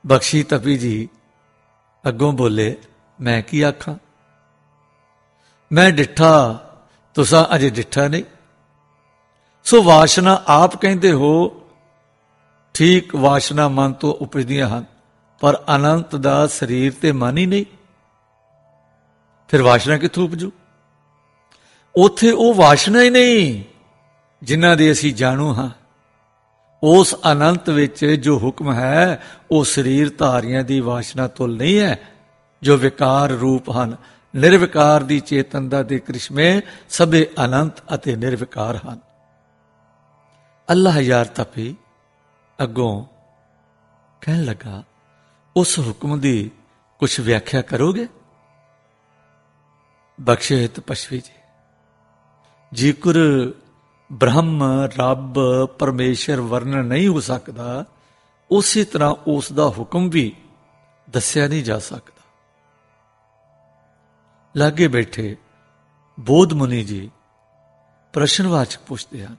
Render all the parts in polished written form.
बख्शी तपी जी अगों बोले, मैं की आखां, मैं डिठा, तुसां अजे डिठा नहीं। सो वासना आप कहते हो, ठीक, वासना मन तो उपजदियां हैं, पर अनंत दा शरीर ते मन ही नहीं, फिर वासना कित्थों उपजू? उथे वो वासना ही नहीं जिन्हां दे असीं जाणू हां। उस अनंत विच जो हुक्म है वो शरीर धारियां दी वासना तुल नहीं है, जो विकार रूप हैं। निर्विकार दी चेतनता दे करिश्मे सबे अनंत अते निर्विकार हैं। अल्लाह यार तपी अगों कहन लगा, उस हुक्म दी कुछ व्याख्या करोगे? बख्शे तपस्वी जी, जेकर ब्रह्म रब परमेश्वर वर्णन नहीं हो सकता, उसी तरह उसका हुक्म भी दस्या नहीं जा सकता। लागे बैठे बोध मुनि जी प्रश्नवाचक पूछते हैं,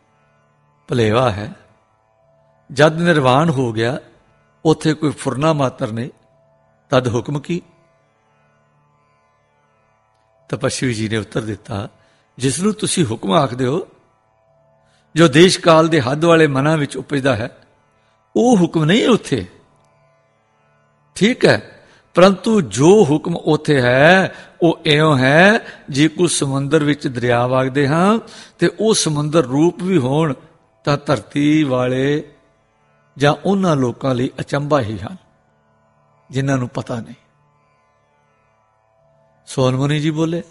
भलेवा है, जद निर्वाण हो गया उथे कोई फुरना मात्र नहीं, तद हुक्म की? तपस्वी जी ने उत्तर दिता, जिसनूं तुसीं हुक्म आखदे हो, जो देश काल दे हद वाले मनां विच उपजदा है, वो हुक्म नहीं है उथे। ठीक है, परंतु जो हुक्म उथे है वो इउं है, जे कोई समुंदर विच दरिया वगदे हां ते वो समुंदर रूप भी होण तां धरती वाले जां उन्हां लोकां लई अचंभा ही हन जिन्हां नूं पता नहीं। सोन मुनि जी बोले,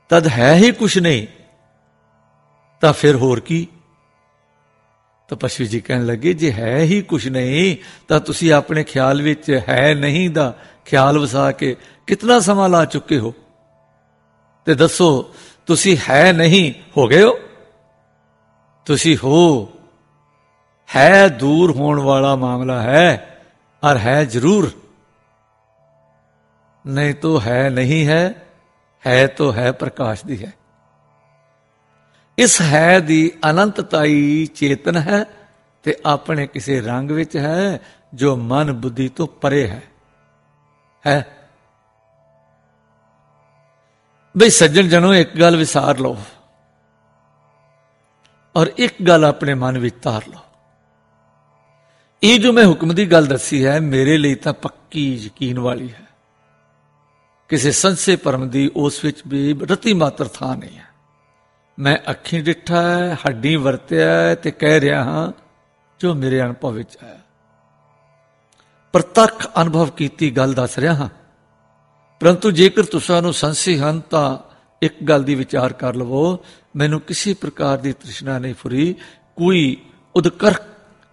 तद है ही कुछ नहीं, तां फिर होर की? तपस्वी जी कहन लगे, जे है ही कुछ नहीं तां तुसीं अपने ख्याल विच है नहीं दा ख्याल वसा के कितना समा ला चुके हो, ते दसो तुसीं है नहीं हो गए हो? तुसीं हो, है दूर होने वाला मामला है, और है जरूर, नहीं तो है नहीं है तो है प्रकाश दी है। इस है दी अनंतताई चेतन है ते अपने किसी रंग विच है जो मन बुद्धि तो परे है। बई सज्जन जनों, एक गल विसार लो और एक गल अपने मन विच तार लो। ये जो मैं हुक्म की गल दसी है, मेरे लिए तो पक्की यकीन वाली है। किसी संशय भरम की उस विच भी रत्ती मात्र थां नहीं है। मैं अखीं डिठा है, हड्डी वरत्या ते कह रहा हाँ जो मेरे अनुभव विच आया। प्रतख अनुभव कीती गल दस रहा हाँ। परंतु जेकर तुसां नूं संशय हन तां एक गल दी विचार कर लवो, मैनूं किसी प्रकार की तृष्णा नहीं फुरी, कोई उदकर्क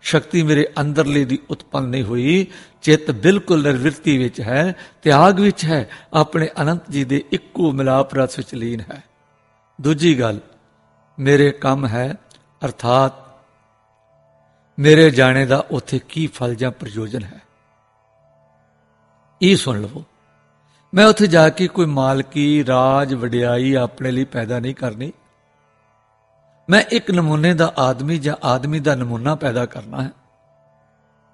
शक्ति मेरे अंदरले दी उत्पन्न नहीं हुई। चित्त बिल्कुल निर्वृत्ति विच है, त्याग विच है, अपने अनंत जी दे इक्को मिलाप रस विच लीन है। दूजी गल, मेरे कम है, अर्थात मेरे जाने का उत्थे की फल जां प्रयोजन है, ये सुन लवो। मैं उत्थे जाके कोई मालकी राज वडियाई अपने लिए पैदा नहीं करनी। मैं एक नमूने का आदमी जां आदमी का नमूना पैदा करना है,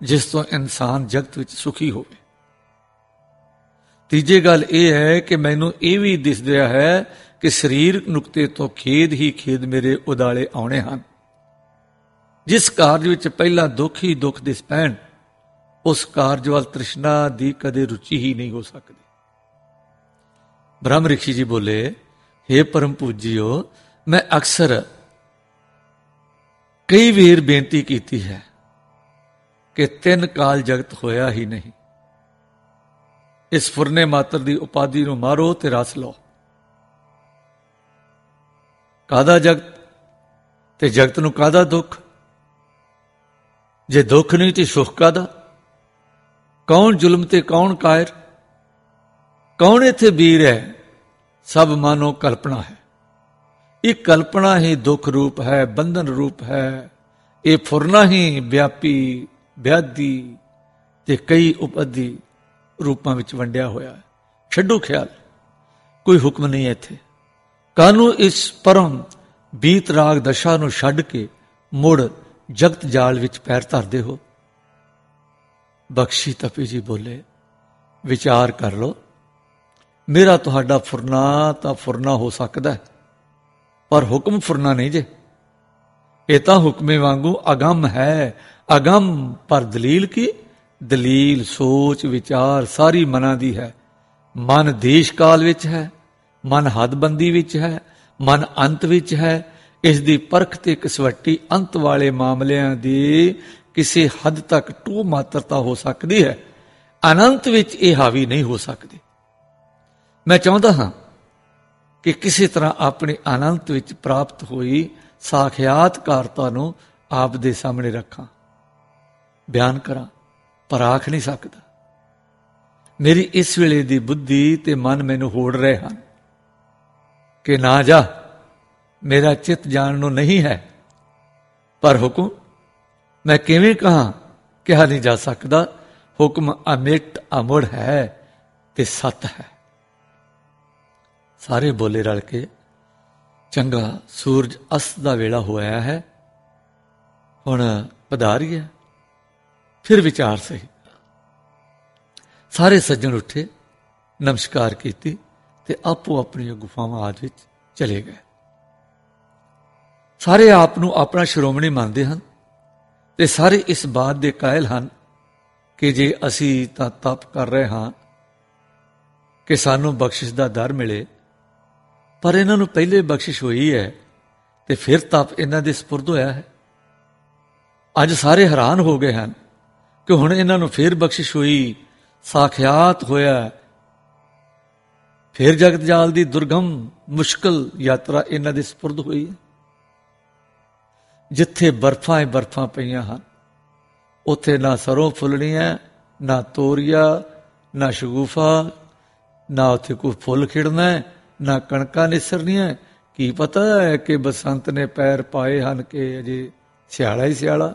जिस तो इंसान जगत विच सुखी होवे। तीजे गल यह है कि मैनूं यह भी दिस रहा है कि शरीर नुकते तो खेद ही खेद मेरे उदाले आने हैं। जिस कार्य विच पहला दुख ही दुख दिस पैण, उस कार्य वाल तृष्णा दी कदे रुचि ही नहीं हो सकती। ब्रह्म ऋषि जी बोले, हे परम पूजियो, मैं अक्सर कई वेर बेनती की है कि 3 काल जगत होया ही नहीं। इस फुरने मात्र दी उपाधि नूं मारो ते रस लो। कादा जगत ते जगत नूं कादा दुख? जे दुख नहीं तो सुख कादा? कौन जुल्म ते कौन कायर? कौन इत्थे वीर है? सब मानो कल्पना है। ये कल्पना ही दुख रूप है, बंधन रूप है। ये फुरना ही व्यापी व्याधि ते कई उपाधि रूपां विच वंडिया होया है। छड्डो ख्याल, कोई हुक्म नहीं है इत्थे। कानू इस परम बीत राग दशा नूं छड्ड के मुड़ जगत जाल विच पैर धरदे हो। ਬਖਸ਼ੀ ਤਪੀ ਜੀ ਬੋਲੇ, ਵਿਚਾਰ ਕਰ ਲਓ, ਮੇਰਾ ਤੁਹਾਡਾ ਫੁਰਨਾ ਤਾਂ ਫੁਰਨਾ ਹੋ ਸਕਦਾ, ਪਰ ਹੁਕਮ ਫੁਰਨਾ ਨਹੀਂ ਜੇ। ਇਹ ਤਾਂ ਹੁਕਮੇ ਵਾਂਗੂ ਅਗੰਮ ਹੈ, ਅਗੰਮ। ਪਰ ਦਲੀਲ ਕੀ? ਦਲੀਲ ਸੋਚ ਵਿਚਾਰ ਸਾਰੀ ਮਨਾਂ ਦੀ ਹੈ। ਮਨ ਦੇਸ਼ ਕਾਲ ਵਿੱਚ ਹੈ, ਮਨ ਹੱਦਬੰਦੀ ਵਿੱਚ ਹੈ, ਮਨ ਅੰਤ ਵਿੱਚ ਹੈ। ਇਸ ਦੀ ਪਰਖ ਤੇ ਕਸਵੱਟੀ ਅੰਤ ਵਾਲੇ ਮਾਮਲਿਆਂ ਦੀ ਕਿਸੇ ਹੱਦ ਤੱਕ ਟੂ ਮਾਤਰਤਾ ਹੋ ਸਕਦੀ ਹੈ, ਅਨੰਤ ਵਿੱਚ ਇਹ ਹਾਵੀ ਨਹੀਂ ਹੋ ਸਕਦੀ। ਮੈਂ ਚਾਹੁੰਦਾ ਹਾਂ ਕਿ ਕਿਸੇ ਤਰ੍ਹਾਂ ਆਪਣੀ ਅਨੰਤ ਵਿੱਚ ਪ੍ਰਾਪਤ ਹੋਈ ਸਾਖਿਆਤਕਾਰਤਾ ਨੂੰ ਆਪ ਦੇ ਸਾਹਮਣੇ ਰੱਖਾਂ, ਬਿਆਨ ਕਰਾਂ, ਪਰ ਆਖ ਨਹੀਂ ਸਕਦਾ। ਮੇਰੀ ਇਸ ਵੇਲੇ ਦੀ ਬੁੱਧੀ ਤੇ ਮਨ ਮੈਨੂੰ ਹੋੜ ਰਹੇ ਹਨ ਕਿ ਨਾ ਜਾ, ਮੇਰਾ ਚਿੱਤ ਜਾਣ ਨੂੰ ਨਹੀਂ ਹੈ। ਪਰ ਹੁਕਮ ਮੈਂ ਕਿਵੇਂ ਕਹਾਂ? ਕਿਹਾ ਨਹੀਂ ਜਾ ਸਕਦਾ। ਹੁਕਮ ਅਮਿਟ ਅਮੁੜ ਹੈ ਤੇ ਸੱਤ ਹੈ। ਸਾਰੇ ਬੋਲੇ ਰਲ ਕੇ, ਚੰਗਾ, ਸੂਰਜ ਅਸਤ ਦਾ ਵੇਲਾ ਹੋਇਆ ਹੈ, ਹੁਣ ਪਧਾਰੀਏ। ਫਿਰ ਵਿਚਾਰ ਸਹੀ। ਸਾਰੇ ਸੱਜਣ ਉੱਠੇ, ਨਮਸਕਾਰ ਕੀਤੀ ਤੇ ਆਪੋ ਆਪਣੀਆਂ ਗੁਫਾਵਾਂ ਆਦਿ ਵਿੱਚ ਚਲੇ ਗਏ। ਸਾਰੇ ਆਪ ਨੂੰ ਆਪਣਾ ਸ਼੍ਰੋਮਣੀ ਮੰਨਦੇ ਹਨ ਤੇ ਸਾਰੇ ਇਸ ਬਾਤ ਦੇ ਕਾਇਲ ਹਨ ਕਿ ਜੇ ਅਸੀਂ ਤਾਂ ਤਪ ਕਰ ਰਹੇ ਹਾਂ ਕਿ ਸਾਨੂੰ ਬਖਸ਼ਿਸ਼ ਦਾ ਦਰ ਮਿਲੇ, ਪਰ ਇਹਨਾਂ ਨੂੰ ਪਹਿਲੇ ਬਖਸ਼ਿਸ਼ ਹੋਈ ਹੈ ਤੇ ਫਿਰ ਤਪ ਇਹਨਾਂ ਦੇ ਸਪੁਰਦ ਹੋਇਆ ਹੈ। ਅੱਜ ਸਾਰੇ ਹੈਰਾਨ ਹੋ ਗਏ ਹਨ ਕਿ ਹੁਣ ਇਹਨਾਂ ਨੂੰ ਫਿਰ ਬਖਸ਼ਿਸ਼ ਹੋਈ, ਸਾਖਿਆਤ ਹੋਇਆ। ਫਿਰ ਜਗਤ ਜਾਲ ਦੀ ਦੁਰਗਮ ਮੁਸ਼ਕਲ ਯਾਤਰਾ ਇਹਨਾਂ ਦੇ ਸਪੁਰਦ ਹੋਈ ਹੈ। ਜਿੱਥੇ ਬਰਫਾਂ ਹੀ ਬਰਫਾਂ ਪਈਆਂ ਹਨ, ਉੱਥੇ ਨਾ ਸਰੋਂ ਫੁੱਲਣੀ ਹੈ, ਨਾ ਤੋਰੀਆ, ਨਾ ਸ਼ਗੂਫਾ, ਨਾ ਉੱਥੇ ਕੋਈ ਫੁੱਲ ਖਿੜਨਾ ਹੈ, ਨਾ ਕਣਕਾਂ ਨਿਸਰਨੀਆਂ। ਕੀ ਪਤਾ ਹੈ ਕਿ ਬਸੰਤ ਨੇ ਪੈਰ ਪਾਏ ਹਨ ਕਿ ਅਜੇ ਸਿਆਲਾ ਹੀ ਸਿਆਲਾ,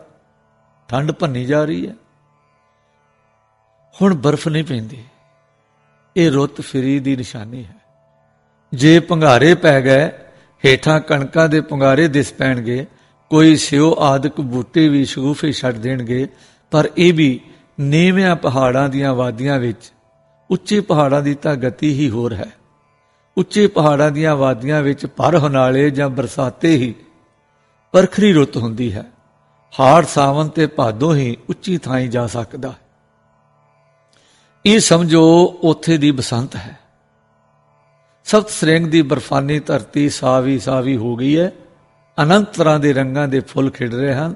ਠੰਡ ਭੰਨੀ ਜਾ ਰਹੀ ਹੈ। ਹੁਣ ਬਰਫ਼ ਨਹੀਂ ਪੈਂਦੀ, ਇਹ ਰੁੱਤ ਫਿਰੀ ਦੀ ਨਿਸ਼ਾਨੀ ਹੈ। ਜੇ ਭੰਗਾਰੇ ਪੈ ਗਏ, ਹੇਠਾਂ ਕਣਕਾਂ ਦੇ ਭੰਗਾਰੇ ਦਿਸ ਪੈਣਗੇ, ਕੋਈ ਸਿਓ ਆਦਿਕ ਬੂਟੇ ਵੀ ਸ਼ਗੂਫੇ ਛੱਡ ਦੇਣਗੇ, ਪਰ ਇਹ ਵੀ ਨੀਵਿਆਂ ਪਹਾੜਾਂ ਦੀਆਂ ਵਾਦੀਆਂ ਵਿੱਚ। ਉੱਚੇ ਪਹਾੜਾਂ ਦੀ ਤਾਂ ਗਤੀ ਹੀ ਹੋਰ ਹੈ। ਉੱਚੇ ਪਹਾੜਾਂ ਦੀਆਂ ਵਾਦੀਆਂ ਵਿੱਚ ਭਰ ਹੁਨਾਲੇ ਜਾਂ ਬਰਸਾਤੇ ਹੀ ਪਰਖਰੀ ਰੁੱਤ ਹੁੰਦੀ ਹੈ। ਹਾੜ ਸਾਵਨ ਤੇ ਭਾਦੋਂ ਹੀ ਉੱਚੀ ਥਾਈਂ ਜਾ ਸਕਦਾ ਹੈ। ਇਹ ਸਮਝੋ ਉੱਥੇ ਦੀ ਬਸੰਤ ਹੈ। ਸਪਤ ਸ੍ਰਿੰਗ ਦੀ ਬਰਫਾਨੀ ਧਰਤੀ ਸਾਵੀ ਸਾਵੀ ਹੋ ਗਈ ਹੈ। ਅਨੰਤ ਤਰ੍ਹਾਂ ਦੇ ਰੰਗਾਂ ਦੇ ਫੁੱਲ ਖਿੜ ਰਹੇ ਹਨ।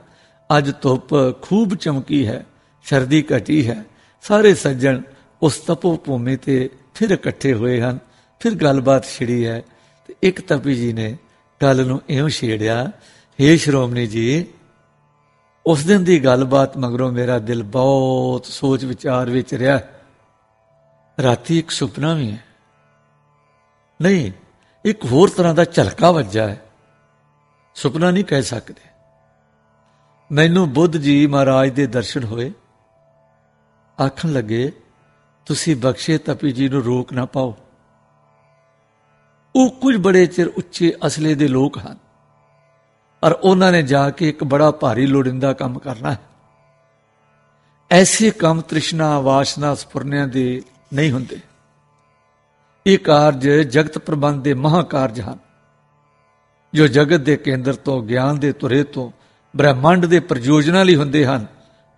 ਅੱਜ ਧੁੱਪ ਖੂਬ ਚਮਕੀ ਹੈ, ਸਰਦੀ ਘਟੀ ਹੈ। ਸਾਰੇ ਸੱਜਣ ਉਸ ਤਪੋ ਭੂਮੀ ਤੇ ਫਿਰ ਇਕੱਠੇ ਹੋਏ ਹਨ। ਫਿਰ ਗੱਲਬਾਤ ਛਿੜੀ ਹੈ ਤੇ ਇੱਕ ਤਪੀ ਜੀ ਨੇ ਗੱਲ ਨੂੰ ਇਉਂ ਛੇੜਿਆ, ਹੇ ਸ਼੍ਰੋਮਣੀ ਜੀ, ਉਸ ਦਿਨ ਦੀ ਗੱਲਬਾਤ ਮਗਰੋਂ ਮੇਰਾ ਦਿਲ ਬਹੁਤ ਸੋਚ ਵਿਚਾਰ ਵਿੱਚ ਰਿਹਾ। ਰਾਤੀ ਇੱਕ ਸੁਪਨਾ ਵੀ ਹੈ, ਨਹੀਂ, ਇੱਕ ਹੋਰ ਤਰ੍ਹਾਂ ਦਾ ਝਲਕਾ ਵੱਜਾ ਹੈ। ਸੁਪਨਾ ਨਹੀਂ ਕਹਿ ਸਕਦੇ। ਮੈਨੂੰ ਬੁੱਧ ਜੀ ਮਹਾਰਾਜ ਦੇ ਦਰਸ਼ਨ ਹੋਏ। ਆਖਣ ਲੱਗੇ, ਤੁਸੀਂ ਬਖਸ਼ੇ ਤਪੀ ਜੀ ਨੂੰ ਰੋਕ ਨਾ ਪਾਓ। ਉਹ ਕੁਝ ਬੜੇ ਚਿਰ ਉੱਚੇ ਅਸਲੇ ਦੇ ਲੋਕ ਹਨ, ਔਰ ਉਹਨਾਂ ਨੇ ਜਾ ਕੇ ਇੱਕ ਬੜਾ ਭਾਰੀ ਲੋੜਿੰਦਾ ਕੰਮ ਕਰਨਾ ਹੈ। ਐਸੇ ਕੰਮ ਤ੍ਰਿਸ਼ਨਾ ਵਾਸ਼ਨਾ ਸਪੁਰਨਿਆਂ ਦੇ ਨਹੀਂ ਹੁੰਦੇ। ਇਹ ਕਾਰਜ ਜਗਤ ਪ੍ਰਬੰਧ ਦੇ ਮਹਾਕਾਰਜ ਹਨ, ਜੋ ਜਗਤ ਦੇ ਕੇਂਦਰ ਤੋਂ, ਗਿਆਨ ਦੇ ਧੁਰੇ ਤੋਂ, ਬ੍ਰਹਿਮੰਡ ਦੇ ਪ੍ਰਯੋਜਨਾਂ ਲਈ ਹੁੰਦੇ ਹਨ।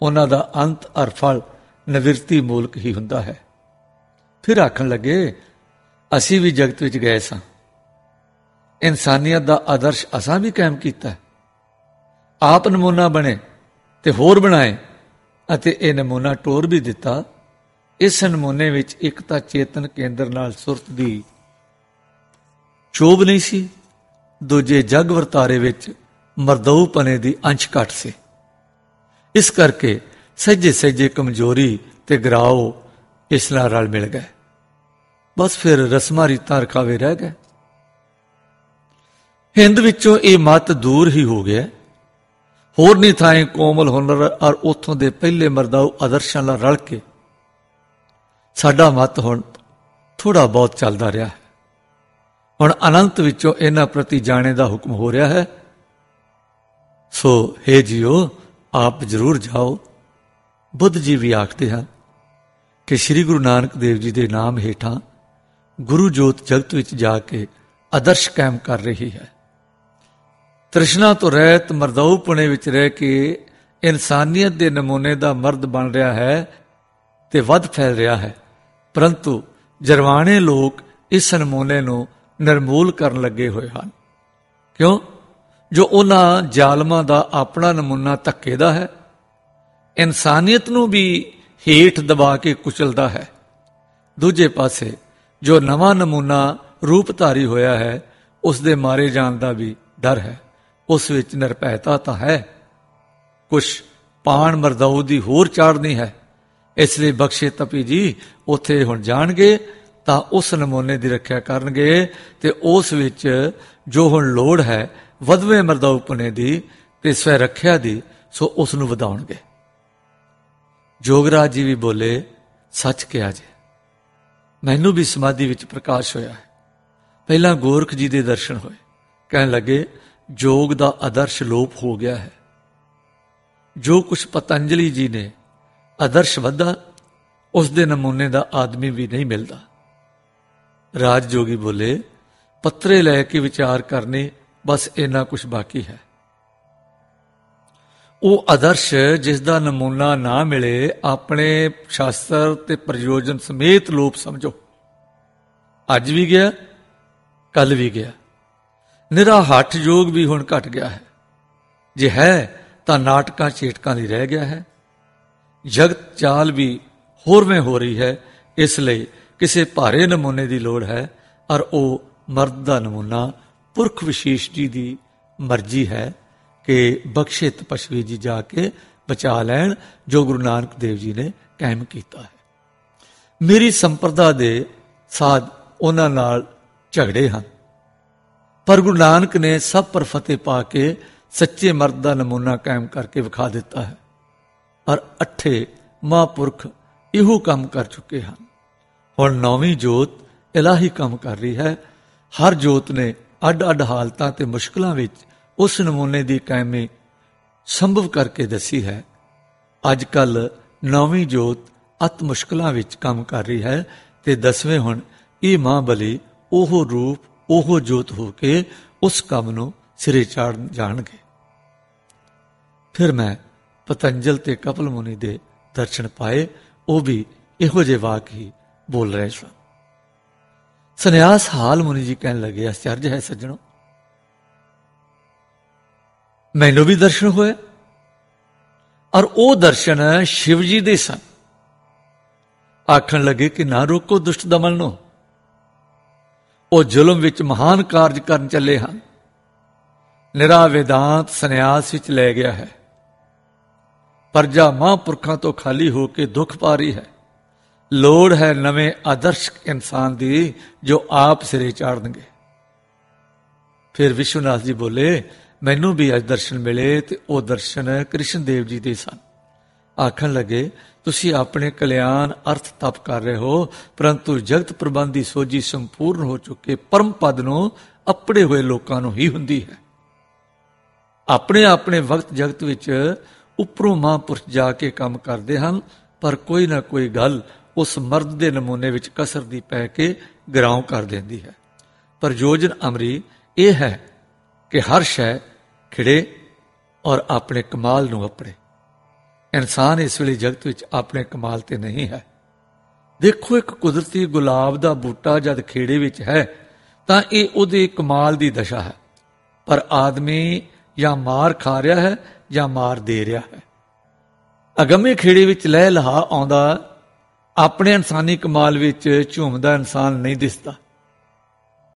ਉਹਨਾਂ ਦਾ ਅੰਤ ਅਰ ਫਲ ਨਿਵਿਰਤੀ ਮੂਲਕ ਹੀ ਹੁੰਦਾ ਹੈ। ਫਿਰ ਆਖਣ ਲੱਗੇ, ਅਸੀਂ ਵੀ ਜਗਤ ਵਿੱਚ ਗਏ ਸਾਂ। ਇਨਸਾਨੀਅਤ ਦਾ ਆਦਰਸ਼ ਅਸਾਂ ਵੀ ਕਾਇਮ ਕੀਤਾ। ਆਪ ਨਮੂਨਾ ਬਣੇ ਤੇ ਹੋਰ ਬਣਾਏ, ਅਤੇ ਇਹ ਨਮੂਨਾ ਟੋਰ ਵੀ ਦਿੱਤਾ। ਇਸ ਨਮੂਨੇ ਵਿੱਚ ਇੱਕ ਤਾਂ ਚੇਤਨ ਕੇਂਦਰ ਨਾਲ ਸੁਰਤ ਦੀ ਚੋਭ ਨਹੀਂ ਸੀ, ਦੂਜੇ ਜਗ ਵਰਤਾਰੇ ਵਿੱਚ ਮਰਦਊਪਨੇ ਦੀ ਅੰਸ਼ ਘੱਟ ਸੀ। ਇਸ ਕਰਕੇ ਸਹਿਜੇ ਸਹਿਜੇ ਕਮਜ਼ੋਰੀ ਤੇ ਗਰਾਓ ਇਸ ਨਾਲ ਰਲ ਮਿਲ ਗਏ। ਬਸ ਫਿਰ ਰਸਮਾਂ ਰੀਤਾਂ ਰਖਾਵੇ ਰਹਿ ਗਏ। ਹਿੰਦ ਵਿੱਚੋਂ ਇਹ ਮਤ ਦੂਰ ਹੀ ਹੋ ਗਿਆ। ਹੋਰ ਨਹੀਂ ਥਾਂ ਕੋਮਲ ਹੁਨਰ ਔਰ ਉੱਥੋਂ ਦੇ ਪਹਿਲੇ ਮਰਦਾਊ ਆਦਰਸ਼ਾਂ ਨਾਲ ਰਲ ਕੇ ਸਾਡਾ ਮਤ ਹੁਣ ਥੋੜਾ ਬਹੁਤ ਚੱਲਦਾ ਰਿਹਾ ਹੈ। ਹੁਣ ਅਨੰਤ ਵਿੱਚੋਂ ਇਹਨਾਂ ਪ੍ਰਤੀ ਜਾਣੇ ਦਾ ਹੁਕਮ ਹੋ ਰਿਹਾ ਹੈ। ਸੋ ਹੇ ਜੀਓ, ਆਪ ਜ਼ਰੂਰ ਜਾਓ। बुद्ध जी भी आखते हैं कि श्री गुरु नानक देव जी के नाम हेठां गुरु जोत जगत विच जाके आदर्श कायम कर रही है। तृष्णा तो रहत मरदाऊपणे विच रह के इंसानियत के नमूने का मर्द बन रहा है ते वध फैल रहा है, परंतु जरवाने लोग इस नमूने नूं निर्मूल करन लगे हुए हैं। क्यों? जो उन्हां जालमां दा अपना नमूना धक्के दा है, इंसानियत नूं भी हेठ दबा के कुचलदा है। दूजे पासे जो नवां नमूना रूपधारी होया है, उस दे मारे जाण दा भी डर है। उस विच निरभैता तां है, कुछ पाण मरदाऊ दी होर चाड़नी है। इसलिए बख्शे तपी जी उत्थे हुण जाणगे तां उस नमूने की रखिया करनगे ते उस विच जो हुण लोड़ है वधवे मरदाऊपणे दी ते स्वै रखिया दी, सो उस नूं वधाउणगे। जोगराज जी भी बोले, सच किया जे, मैनू भी समाधि विच प्रकाश होया है। पहला गोरख जी के दर्शन होए, कहन लगे जोग का आदर्श लोप हो गया है। जो कुछ पतंजलि जी ने आदर्श वधा, उस दे नमूने का आदमी भी नहीं मिलता। राज जोगी बोले, पत्रे लैके विचार करने, बस इन्ना कुछ बाकी है। वो आदर्श जिसका नमूना ना मिले, अपने शास्त्र ते प्रयोजन समेत लोप समझो। अज भी गया, कल भी गया। निरा हठ योग भी हुण घट गया है। जे है तां नाटकां चेटकां लई रह गया है। जगत चाल भी होरवें हो रही है, इसलिए किसी भारे नमूने की लोड़ है। और वो मर्द का नमूना पुरख विशेष जी की मर्जी है कि बख्शे तपस्वी जी जाके बचा लैन, जो गुरु नानक देव जी ने कायम किया है। मेरी संप्रदा दे साध उन्हां नाल झगड़े हैं, पर गुरु नानक ने सब पर फतेह पा के सच्चे मर्द का नमूना कायम करके विखा दिता है। और 8 महापुरख इहो काम कर चुके हैं। हुण 9वीं जोत इलाही काम कर रही है। हर जोत ने अड अड हालतां ते मुश्किलां विच उस नमूने की कायमी संभव करके दसी है। अजकल 9वीं जोत अत मुश्किलां विच काम कर रही है ते 10वें हुण ये महाबली ओहो रूप ओहो जोत हो के उस काम नूं सिरे चाड़ जाणगे। फिर मैं पतंजल ते कपिल मुनि दे दर्शन पाए, वो भी इहो जे वाक ही बोल रहे सन। सन्यास हाल मुनि जी कहने लगे, आश्चर्य है सज्जनों, मैनू भी दर्शन होए, और वो दर्शन शिव जी दे सन। आखन लगे कि ना रोको दुष्ट दमन नूं, वो जुलम विच महान कारज करन चले हैं। निरा वेदांत सन्यास विच लै गया है। प्रजा महापुरखों तो खाली होकर दुख पा रही है। लोड़ है नवे आदर्श इंसान की, जो आप सिरे चाड़नगे। फिर विश्वनाथ जी बोले, मैनू भी अज दर्शन मिले, तो वह दर्शन कृष्ण देव जी दे सन। आखन लगे, तुसी अपने कल्याण अर्थ तप कर रहे हो, परंतु जगत प्रबंध की सोझी संपूर्ण हो चुके परम पद नूं अपने हुए लोगों नूं ही हुंदी है। अपने अपने वक्त जगत विच उपरों महापुरुष जाके काम करते हैं, पर कोई ना कोई गल उस मर्द के नमूने विच कसर दी पै के गिराव कर देंदी है। प्रयोजन अमरी यह है कि हर शय खिड़े और अपने कमाल नूं अपने। इंसान इस वेले जगत विच अपने कमाल ते नहीं है। देखो, एक कुदरती गुलाब का बूटा जद खेड़े विच है तां ये उहदे कमाल की दशा है, पर आदमी या मार खा रहा है या मार दे रहा है। अगमे खेड़े विच लह लहा आउंदा अपने इंसानी कमाल विच झूमदा इंसान नहीं दिसदा।